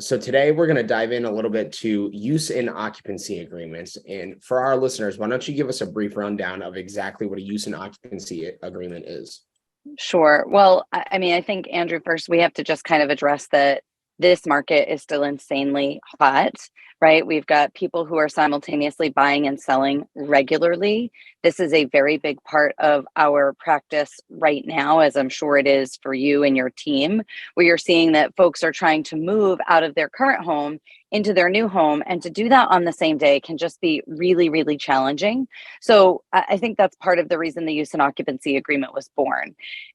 So today we're going to dive in a little bit to use and occupancy agreements. And for our listeners, why don't you give us a brief rundown of exactly what a use and occupancy agreement is? Sure. Well, I think, Andrew, first we have to just kind of address that this market is still insanely hot, right? We've got people who are simultaneously buying and selling regularly. This is a very big part of our practice right now, as I'm sure it is for you and your team, where you're seeing that folks are trying to move out of their current home into their new home. And to do that on the same day can just be really, really challenging. So I think that's part of the reason the use and occupancy agreement was born.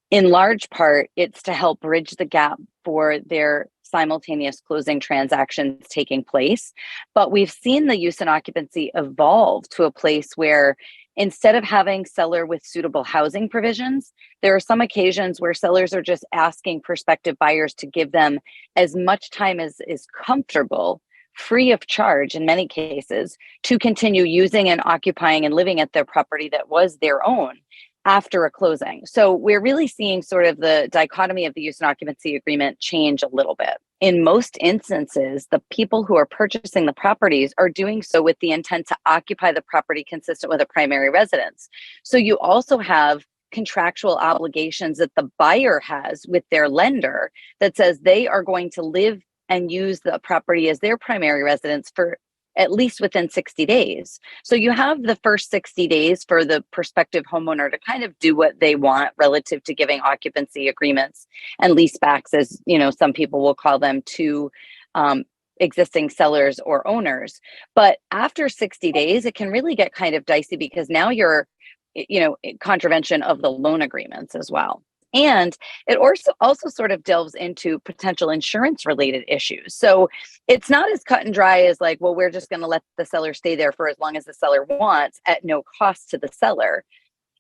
In large part, it's to help bridge the gap for their simultaneous closing transactions taking place. But we've seen the use and occupancy evolve to a place where instead of having seller with suitable housing provisions, there are some occasions where sellers are just asking prospective buyers to give them as much time as is comfortable, free of charge in many cases, to continue using and occupying and living at their property that was their own after a closing. So we're really seeing sort of the dichotomy of the use and occupancy agreement change a little bit. In most instances, the people who are purchasing the properties are doing so with the intent to occupy the property consistent with a primary residence. So you also have contractual obligations that the buyer has with their lender that says they are going to live and use the property as their primary residence for at least within 60 days. So you have the first 60 days for the prospective homeowner to kind of do what they want relative to giving occupancy agreements and leasebacks, as some people will call them, to existing sellers or owners. But after 60 days, it can really get kind of dicey because now you're, contravention of the loan agreements as well. And it also sort of delves into potential insurance related issues. So it's not as cut and dry as like, well, we're just going to let the seller stay there for as long as the seller wants at no cost to the seller.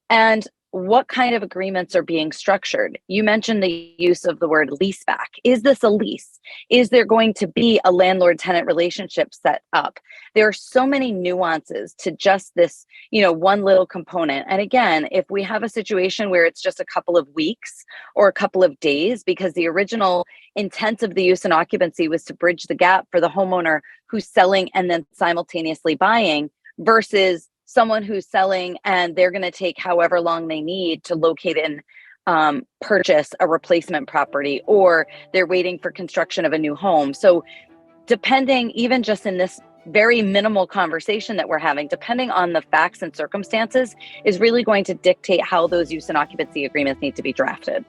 And what kind of agreements are being structured? You mentioned the use of the word leaseback. Is this a lease? Is there going to be a landlord-tenant relationship set up? There are so many nuances to just this, one little component. And again, if we have a situation where it's just a couple of weeks or a couple of days, because the original intent of the use and occupancy was to bridge the gap for the homeowner who's selling and then simultaneously buying versus someone who's selling and they're going to take however long they need to locate and purchase a replacement property, or they're waiting for construction of a new home. So depending, even just in this very minimal conversation that we're having, depending on the facts and circumstances, is really going to dictate how those use and occupancy agreements need to be drafted.